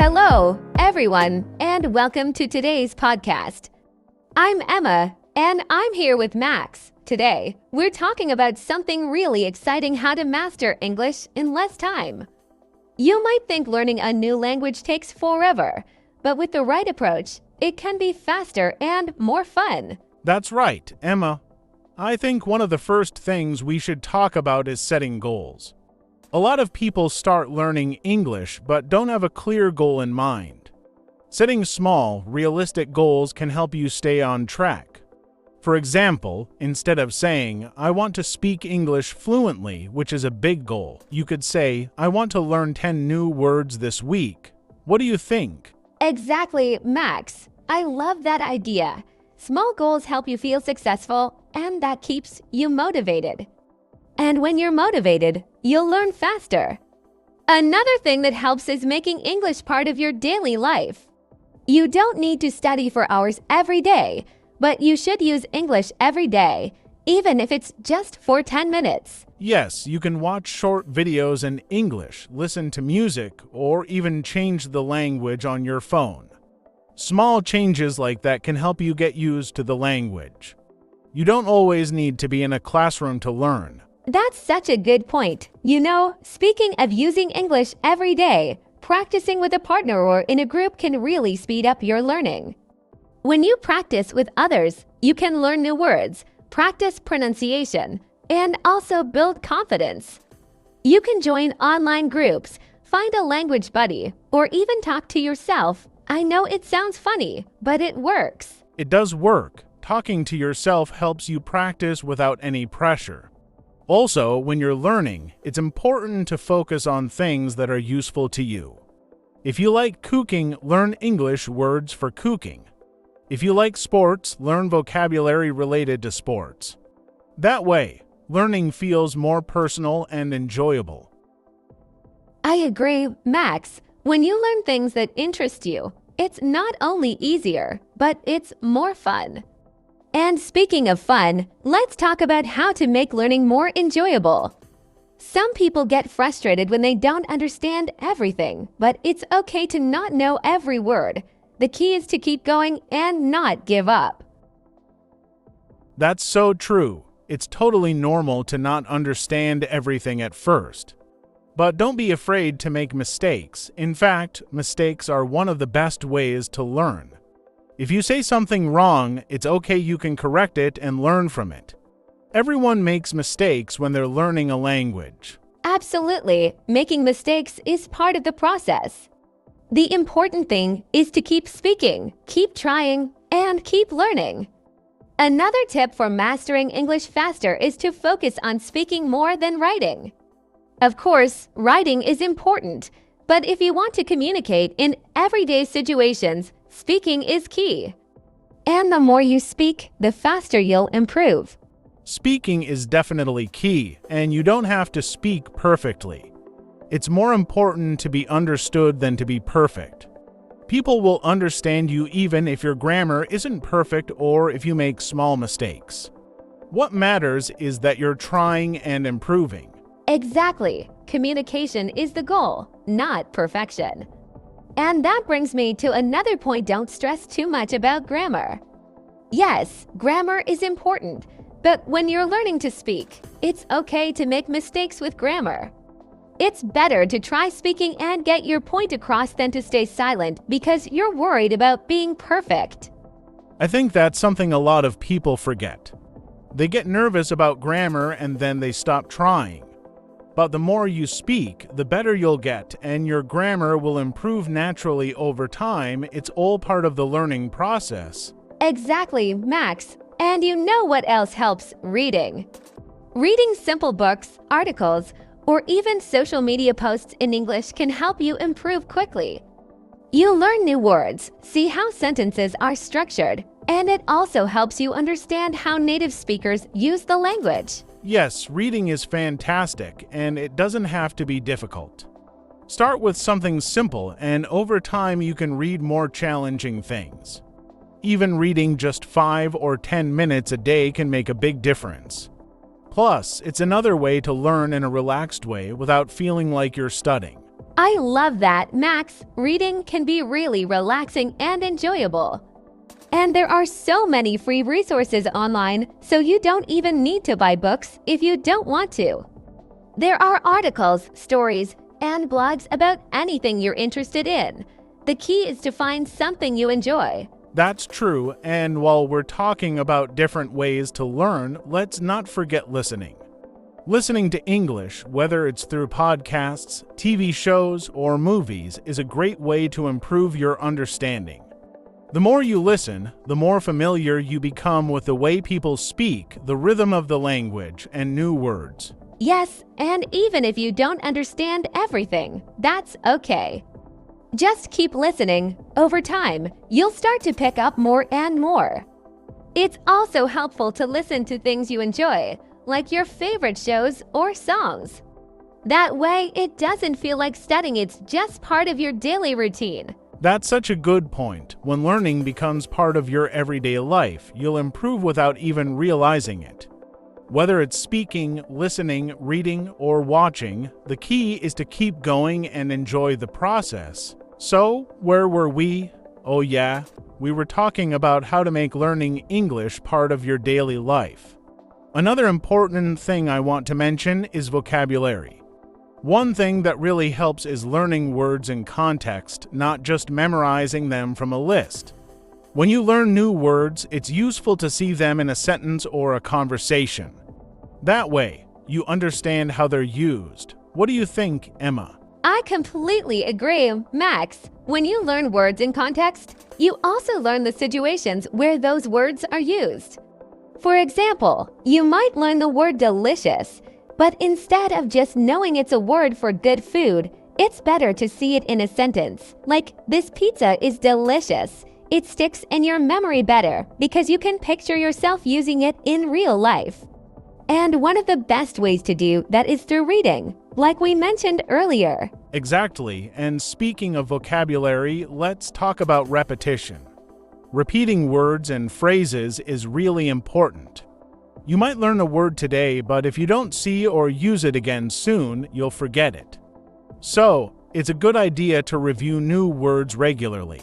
Hello, everyone, and welcome to today's podcast. I'm Emma, and I'm here with Max. Today, we're talking about something really exciting: how to master English in less time. You might think learning a new language takes forever, but with the right approach, it can be faster and more fun. That's right, Emma. I think one of the first things we should talk about is setting goals. A lot of people start learning English but don't have a clear goal in mind. Setting small, realistic goals can help you stay on track. For example, instead of saying, "I want to speak English fluently," which is a big goal, you could say, "I want to learn 10 new words this week." What do you think? Exactly, Max. I love that idea. Small goals help you feel successful, and that keeps you motivated. And when you're motivated, you'll learn faster. Another thing that helps is making English part of your daily life. You don't need to study for hours every day, but you should use English every day, even if it's just for 10 minutes. Yes, you can watch short videos in English, listen to music, or even change the language on your phone. Small changes like that can help you get used to the language. You don't always need to be in a classroom to learn. That's such a good point. You know, speaking of using English every day, practicing with a partner or in a group can really speed up your learning. When you practice with others, you can learn new words, practice pronunciation, and also build confidence. You can join online groups, find a language buddy, or even talk to yourself. I know it sounds funny, but it works. It does work. Talking to yourself helps you practice without any pressure. Also, when you're learning, it's important to focus on things that are useful to you. If you like cooking, learn English words for cooking. If you like sports, learn vocabulary related to sports. That way, learning feels more personal and enjoyable. I agree, Max. When you learn things that interest you, it's not only easier, but it's more fun. And speaking of fun, let's talk about how to make learning more enjoyable. Some people get frustrated when they don't understand everything, but it's okay to not know every word. The key is to keep going and not give up. That's so true. It's totally normal to not understand everything at first. But don't be afraid to make mistakes. In fact, mistakes are one of the best ways to learn. If you say something wrong, it's okay, you can correct it and learn from it. Everyone makes mistakes when they're learning a language. Absolutely. Making mistakes is part of the process. The important thing is to keep speaking, keep trying, and keep learning. Another tip for mastering English faster is to focus on speaking more than writing. Of course, writing is important, but if you want to communicate in everyday situations, speaking is key. And the more you speak, the faster you'll improve. Speaking is definitely key, and you don't have to speak perfectly. It's more important to be understood than to be perfect. People will understand you even if your grammar isn't perfect or if you make small mistakes. What matters is that you're trying and improving. Exactly. Communication is the goal, not perfection. And that brings me to another point: don't stress too much about grammar. Yes, grammar is important, but when you're learning to speak, it's okay to make mistakes with grammar. It's better to try speaking and get your point across than to stay silent because you're worried about being perfect. I think that's something a lot of people forget. They get nervous about grammar and then they stop trying. But the more you speak, the better you'll get, and your grammar will improve naturally over time. It's all part of the learning process. Exactly, Max. And you know what else helps? Reading. Reading simple books, articles, or even social media posts in English can help you improve quickly. You learn new words, see how sentences are structured, and it also helps you understand how native speakers use the language. Yes, reading is fantastic, and it doesn't have to be difficult. Start with something simple, and over time you can read more challenging things. Even reading just 5 or 10 minutes a day can make a big difference. Plus, it's another way to learn in a relaxed way without feeling like you're studying. I love that, Max. Reading can be really relaxing and enjoyable. And there are so many free resources online, so you don't even need to buy books if you don't want to. There are articles, stories, and blogs about anything you're interested in. The key is to find something you enjoy. That's true, and while we're talking about different ways to learn, let's not forget listening. Listening to English, whether it's through podcasts, TV shows, or movies, is a great way to improve your understanding. The more you listen, the more familiar you become with the way people speak, the rhythm of the language, and new words. Yes, and even if you don't understand everything, that's okay. Just keep listening. Over time, you'll start to pick up more and more. It's also helpful to listen to things you enjoy, like your favorite shows or songs. That way, it doesn't feel like studying, it's just part of your daily routine. That's such a good point. When learning becomes part of your everyday life, you'll improve without even realizing it. Whether it's speaking, listening, reading, or watching, the key is to keep going and enjoy the process. So, where were we? Oh yeah, we were talking about how to make learning English part of your daily life. Another important thing I want to mention is vocabulary. One thing that really helps is learning words in context, not just memorizing them from a list. When you learn new words, it's useful to see them in a sentence or a conversation. That way, you understand how they're used. What do you think, Emma? I completely agree, Max. When you learn words in context, you also learn the situations where those words are used. For example, you might learn the word delicious, but instead of just knowing it's a word for good food, it's better to see it in a sentence. Like, this pizza is delicious. It sticks in your memory better because you can picture yourself using it in real life. And one of the best ways to do that is through reading, like we mentioned earlier. Exactly, and speaking of vocabulary, let's talk about repetition. Repeating words and phrases is really important. You might learn a word today, but if you don't see or use it again soon, you'll forget it. So, it's a good idea to review new words regularly.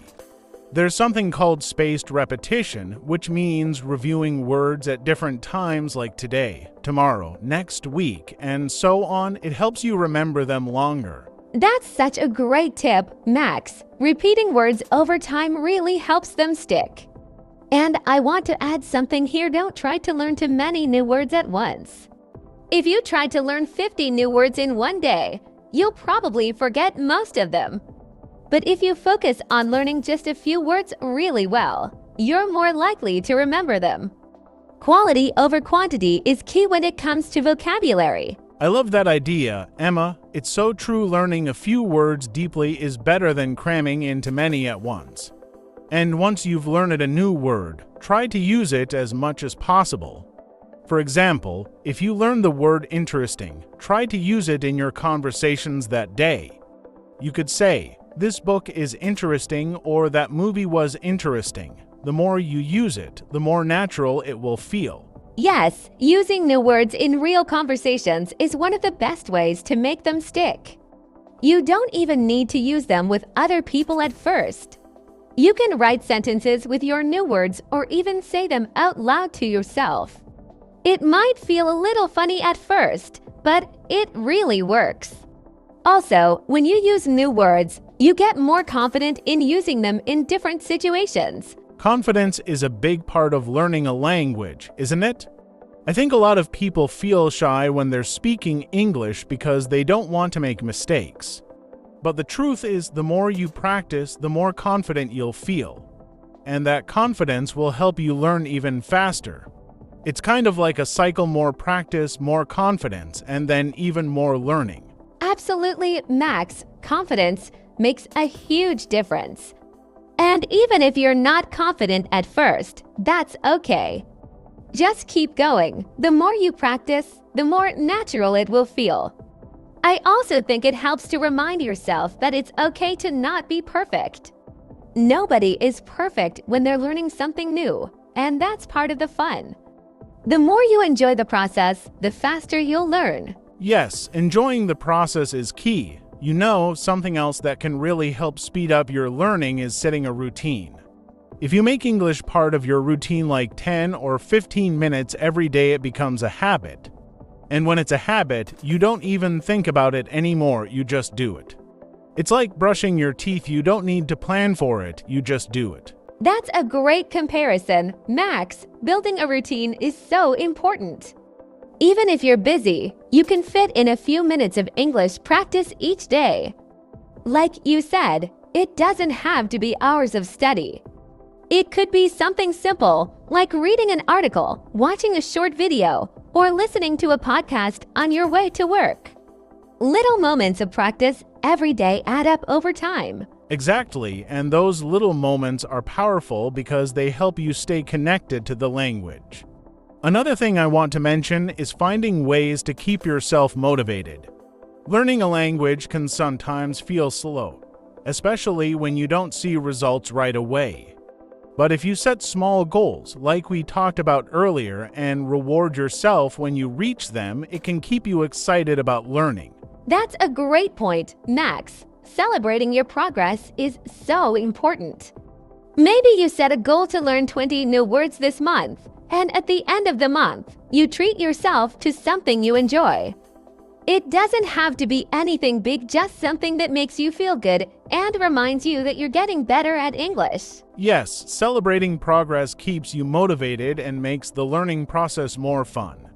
There's something called spaced repetition, which means reviewing words at different times like today, tomorrow, next week, and so on. It helps you remember them longer. That's such a great tip, Max. Repeating words over time really helps them stick. And I want to add something here. Don't try to learn too many new words at once. If you try to learn 50 new words in one day, you'll probably forget most of them. But if you focus on learning just a few words really well, you're more likely to remember them. Quality over quantity is key when it comes to vocabulary. I love that idea, Emma. It's so true. Learning a few words deeply is better than cramming into many at once. And once you've learned a new word, try to use it as much as possible. For example, if you learn the word interesting, try to use it in your conversations that day. You could say, "This book is interesting," or "That movie was interesting." The more you use it, the more natural it will feel. Yes, using new words in real conversations is one of the best ways to make them stick. You don't even need to use them with other people at first. You can write sentences with your new words or even say them out loud to yourself. It might feel a little funny at first, but it really works. Also, when you use new words, you get more confident in using them in different situations. Confidence is a big part of learning a language, isn't it? I think a lot of people feel shy when they're speaking English because they don't want to make mistakes. But the truth is, the more you practice, the more confident you'll feel. And that confidence will help you learn even faster. It's kind of like a cycle: more practice, more confidence, and then even more learning. Absolutely, Max. Confidence makes a huge difference. And even if you're not confident at first, that's okay. Just keep going. The more you practice, the more natural it will feel. I also think it helps to remind yourself that it's okay to not be perfect. Nobody is perfect when they're learning something new, and that's part of the fun. The more you enjoy the process, the faster you'll learn. Yes, enjoying the process is key. You know, something else that can really help speed up your learning is setting a routine. If you make English part of your routine like 10 or 15 minutes every day, it becomes a habit. And when it's a habit, you don't even think about it anymore, you just do it. It's like brushing your teeth, you don't need to plan for it, you just do it. That's a great comparison, Max. Building a routine is so important. Even if you're busy, you can fit in a few minutes of English practice each day. Like you said, it doesn't have to be hours of study. It could be something simple, like reading an article, watching a short video, or listening to a podcast on your way to work. Little moments of practice every day add up over time. Exactly, and those little moments are powerful because they help you stay connected to the language. Another thing I want to mention is finding ways to keep yourself motivated. Learning a language can sometimes feel slow, especially when you don't see results right away. But if you set small goals, like we talked about earlier, and reward yourself when you reach them, it can keep you excited about learning. That's a great point, Max. Celebrating your progress is so important. Maybe you set a goal to learn 20 new words this month, and at the end of the month, you treat yourself to something you enjoy. It doesn't have to be anything big, just something that makes you feel good and reminds you that you're getting better at English. Yes, celebrating progress keeps you motivated and makes the learning process more fun.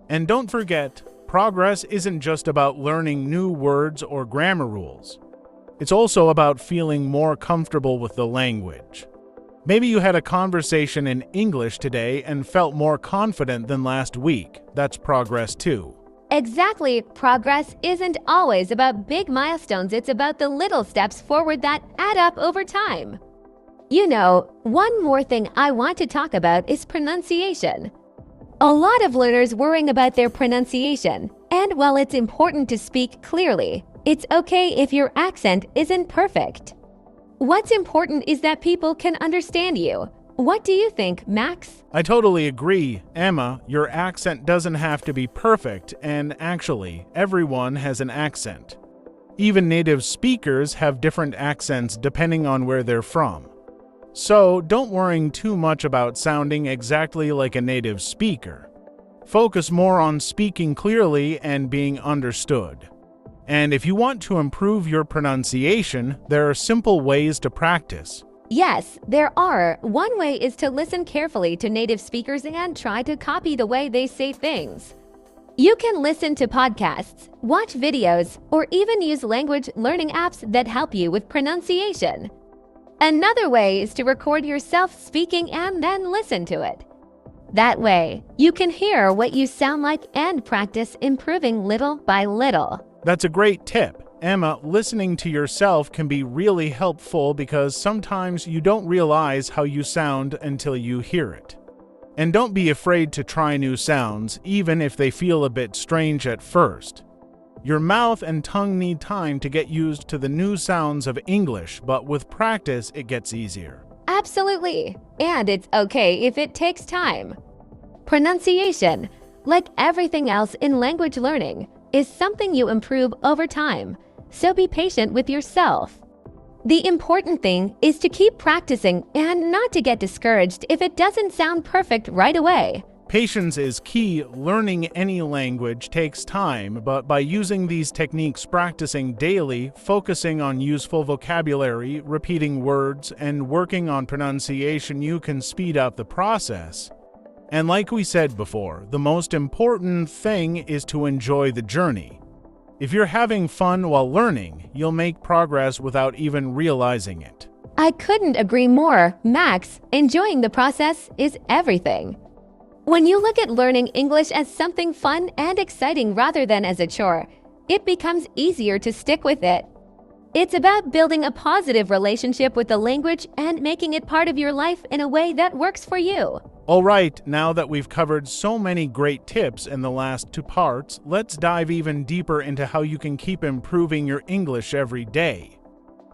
And don't forget, progress isn't just about learning new words or grammar rules. It's also about feeling more comfortable with the language. Maybe you had a conversation in English today and felt more confident than last week. That's progress too. Exactly. Progress isn't always about big milestones. It's about the little steps forward that add up over time. You know, one more thing I want to talk about is pronunciation. A lot of learners worrying about their pronunciation, and while it's important to speak clearly, it's okay if your accent isn't perfect. What's important is that people can understand you. What do you think, Max? I totally agree, Emma. Your accent doesn't have to be perfect, and actually, everyone has an accent. Even native speakers have different accents depending on where they're from. So don't worry too much about sounding exactly like a native speaker. Focus more on speaking clearly and being understood. And if you want to improve your pronunciation, there are simple ways to practice. Yes, there are. One way is to listen carefully to native speakers and try to copy the way they say things. You can listen to podcasts, watch videos, or even use language learning apps that help you with pronunciation. Another way is to record yourself speaking and then listen to it. That way, you can hear what you sound like and practice improving little by little. That's a great tip. Emma, listening to yourself can be really helpful because sometimes you don't realize how you sound until you hear it. And don't be afraid to try new sounds, even if they feel a bit strange at first. Your mouth and tongue need time to get used to the new sounds of English, but with practice, it gets easier. Absolutely. And it's okay if it takes time. Pronunciation, like everything else in language learning, is something you improve over time, so be patient with yourself. The important thing is to keep practicing and not to get discouraged if it doesn't sound perfect right away. Patience is key. Learning any language takes time, but by using these techniques, practicing daily, focusing on useful vocabulary, repeating words, and working on pronunciation, you can speed up the process. And like we said before, the most important thing is to enjoy the journey. If you're having fun while learning, you'll make progress without even realizing it. I couldn't agree more, Max. Enjoying the process is everything. When you look at learning English as something fun and exciting rather than as a chore, it becomes easier to stick with it. It's about building a positive relationship with the language and making it part of your life in a way that works for you. All right, now that we've covered so many great tips in the last two parts, let's dive even deeper into how you can keep improving your English every day.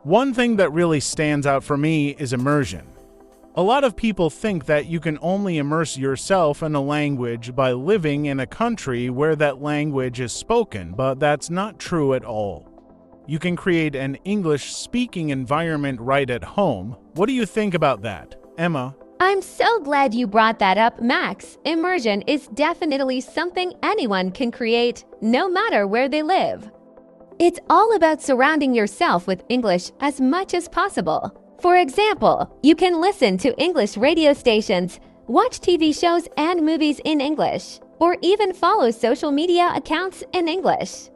One thing that really stands out for me is immersion. A lot of people think that you can only immerse yourself in a language by living in a country where that language is spoken, but that's not true at all. You can create an English-speaking environment right at home. What do you think about that, Emma? I'm so glad you brought that up, Max. Immersion is definitely something anyone can create, no matter where they live. It's all about surrounding yourself with English as much as possible. For example, you can listen to English radio stations, watch TV shows and movies in English, or even follow social media accounts in English.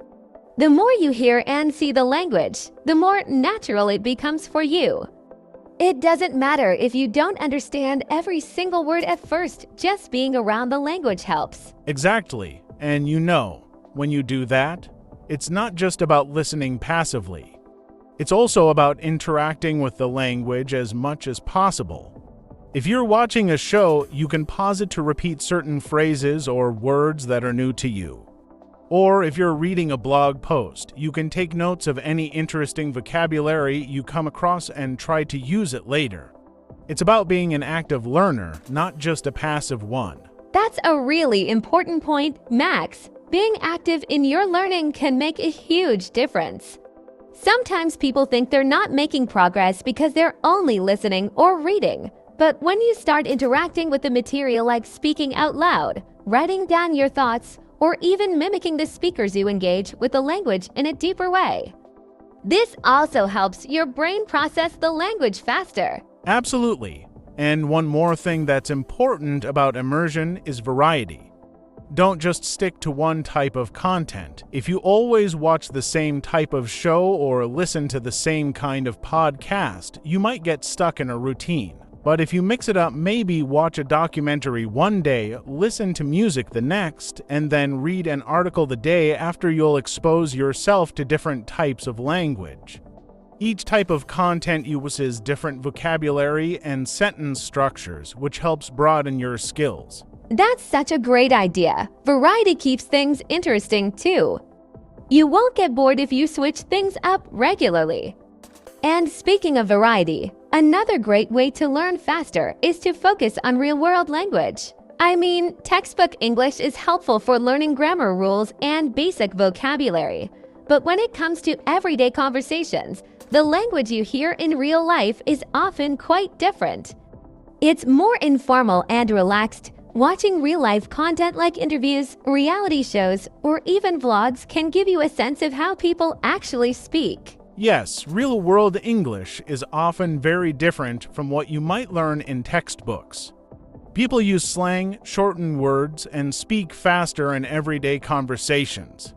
The more you hear and see the language, the more natural it becomes for you. It doesn't matter if you don't understand every single word at first, just being around the language helps. Exactly. And when you do that, it's not just about listening passively. It's also about interacting with the language as much as possible. If you're watching a show, you can pause it to repeat certain phrases or words that are new to you. Or if you're reading a blog post, you can take notes of any interesting vocabulary you come across and try to use it later. It's about being an active learner, not just a passive one. That's a really important point, Max. Being active in your learning can make a huge difference. Sometimes people think they're not making progress because they're only listening or reading. But when you start interacting with the material, like speaking out loud, writing down your thoughts, or even mimicking the speakers, you engage with the language in a deeper way. This also helps your brain process the language faster. Absolutely. And one more thing that's important about immersion is variety. Don't just stick to one type of content. If you always watch the same type of show or listen to the same kind of podcast, you might get stuck in a routine. But if you mix it up, maybe watch a documentary one day, listen to music the next, and then read an article the day after, you'll expose yourself to different types of language. Each type of content uses different vocabulary and sentence structures, which helps broaden your skills. That's such a great idea. Variety keeps things interesting too. You won't get bored if you switch things up regularly. And speaking of variety, another great way to learn faster is to focus on real-world language. I mean, textbook English is helpful for learning grammar rules and basic vocabulary. But when it comes to everyday conversations, the language you hear in real life is often quite different. It's more informal and relaxed. Watching real-life content like interviews, reality shows, or even vlogs can give you a sense of how people actually speak. Yes, real-world English is often very different from what you might learn in textbooks. People use slang, shorten words, and speak faster in everyday conversations.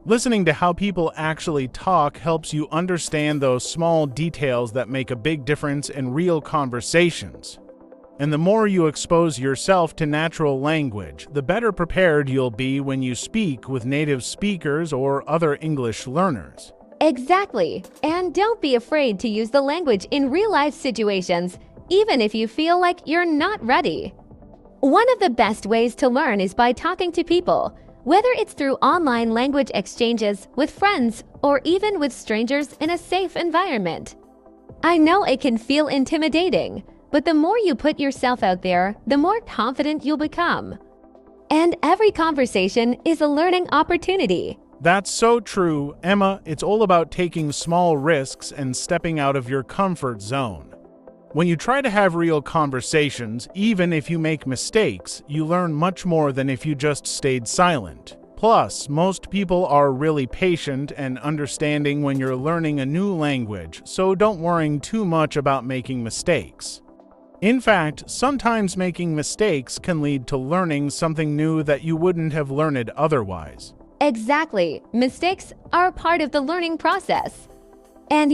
Listening to how people actually talk helps you understand those small details that make a big difference in real conversations. And the more you expose yourself to natural language, the better prepared you'll be when you speak with native speakers or other English learners. Exactly. And don't be afraid to use the language in real-life situations, even if you feel like you're not ready. One of the best ways to learn is by talking to people, whether it's through online language exchanges with friends or even with strangers in a safe environment. I know it can feel intimidating, but the more you put yourself out there, the more confident you'll become. And every conversation is a learning opportunity. That's so true, Emma. It's all about taking small risks and stepping out of your comfort zone. When you try to have real conversations, even if you make mistakes, you learn much more than if you just stayed silent. Plus, most people are really patient and understanding when you're learning a new language, so don't worry too much about making mistakes. In fact, sometimes making mistakes can lead to learning something new that you wouldn't have learned otherwise. Exactly. Mistakes are part of the learning process. And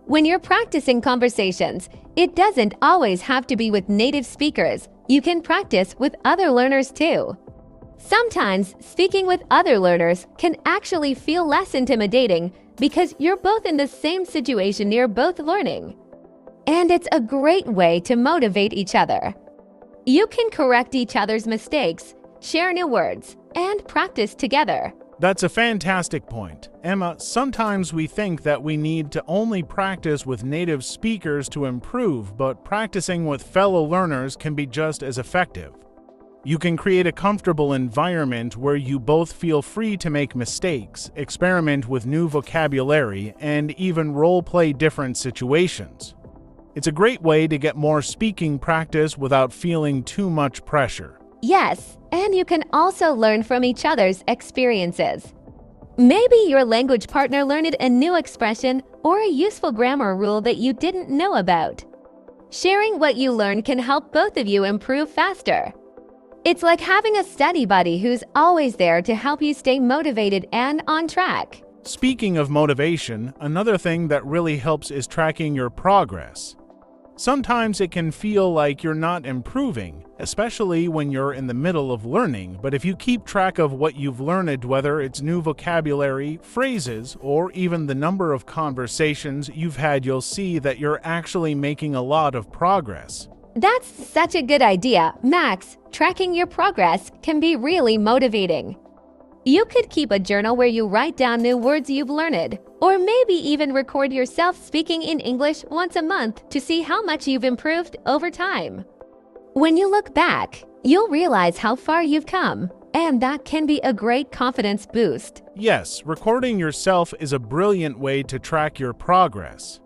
when you're practicing conversations, it doesn't always have to be with native speakers. You can practice with other learners too. Sometimes speaking with other learners can actually feel less intimidating because you're both in the same situation you're both learning. And it's a great way to motivate each other. You can correct each other's mistakes, share new words, and practice together. That's a fantastic point. Emma, sometimes we think that we need to only practice with native speakers to improve, but practicing with fellow learners can be just as effective. You can create a comfortable environment where you both feel free to make mistakes, experiment with new vocabulary, and even role-play different situations. It's a great way to get more speaking practice without feeling too much pressure. Yes, and you can also learn from each other's experiences. Maybe your language partner learned a new expression or a useful grammar rule that you didn't know about. Sharing what you learned can help both of you improve faster. It's like having a study buddy who's always there to help you stay motivated and on track. Speaking of motivation, another thing that really helps is tracking your progress. Sometimes it can feel like you're not improving, especially when you're in the middle of learning, but if you keep track of what you've learned, whether it's new vocabulary, phrases, or even the number of conversations you've had, you'll see that you're actually making a lot of progress. That's such a good idea, Max. Tracking your progress can be really motivating. You could keep a journal where you write down new words you've learned, or maybe even record yourself speaking in English once a month to see how much you've improved over time. When you look back, you'll realize how far you've come, and that can be a great confidence boost. Yes, recording yourself is a brilliant way to track your progress.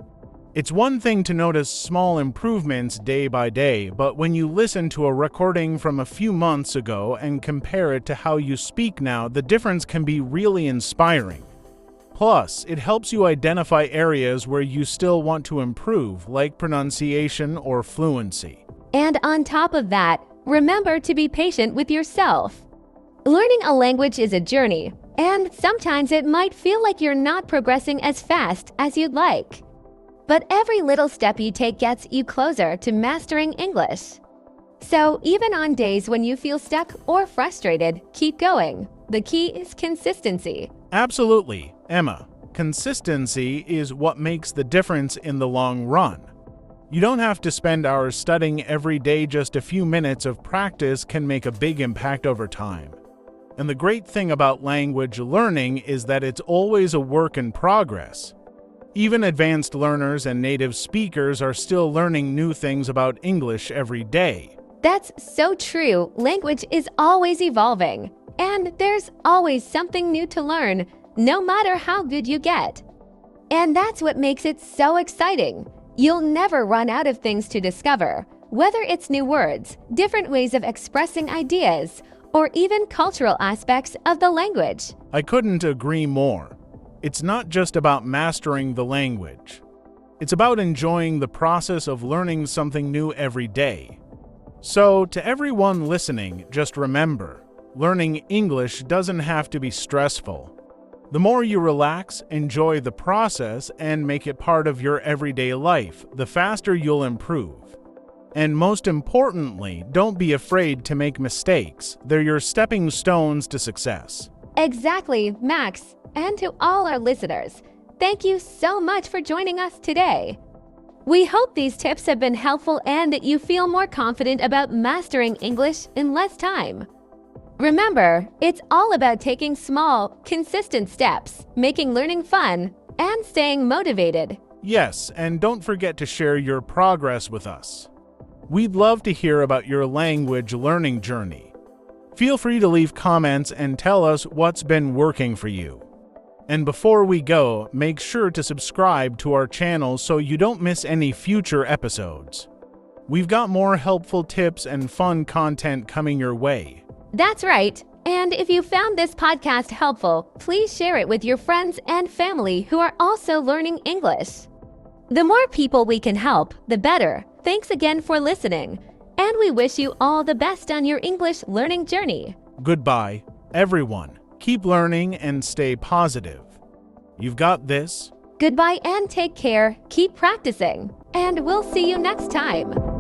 It's one thing to notice small improvements day by day, but when you listen to a recording from a few months ago and compare it to how you speak now, the difference can be really inspiring. Plus, it helps you identify areas where you still want to improve, like pronunciation or fluency. And on top of that, remember to be patient with yourself. Learning a language is a journey, and sometimes it might feel like you're not progressing as fast as you'd like. But every little step you take gets you closer to mastering English. So even on days when you feel stuck or frustrated, keep going. The key is consistency. Absolutely, Emma. Consistency is what makes the difference in the long run. You don't have to spend hours studying every day. Just a few minutes of practice can make a big impact over time. And the great thing about language learning is that it's always a work in progress. Even advanced learners and native speakers are still learning new things about English every day. That's so true. Language is always evolving, and there's always something new to learn, no matter how good you get. And that's what makes it so exciting. You'll never run out of things to discover, whether it's new words, different ways of expressing ideas, or even cultural aspects of the language. I couldn't agree more. It's not just about mastering the language. It's about enjoying the process of learning something new every day. So, to everyone listening, just remember, learning English doesn't have to be stressful. The more you relax, enjoy the process, and make it part of your everyday life, the faster you'll improve. And most importantly, don't be afraid to make mistakes. They're your stepping stones to success. Exactly, Max. And to all our listeners, thank you so much for joining us today. We hope these tips have been helpful and that you feel more confident about mastering English in less time. Remember, it's all about taking small, consistent steps, making learning fun, and staying motivated. Yes, and don't forget to share your progress with us. We'd love to hear about your language learning journey. Feel free to leave comments and tell us what's been working for you. And before we go, make sure to subscribe to our channel so you don't miss any future episodes. We've got more helpful tips and fun content coming your way. That's right. And if you found this podcast helpful, please share it with your friends and family who are also learning English. The more people we can help, the better. Thanks again for listening. And we wish you all the best on your English learning journey. Goodbye, everyone. Keep learning and stay positive. You've got this. Goodbye and take care. Keep practicing. And we'll see you next time.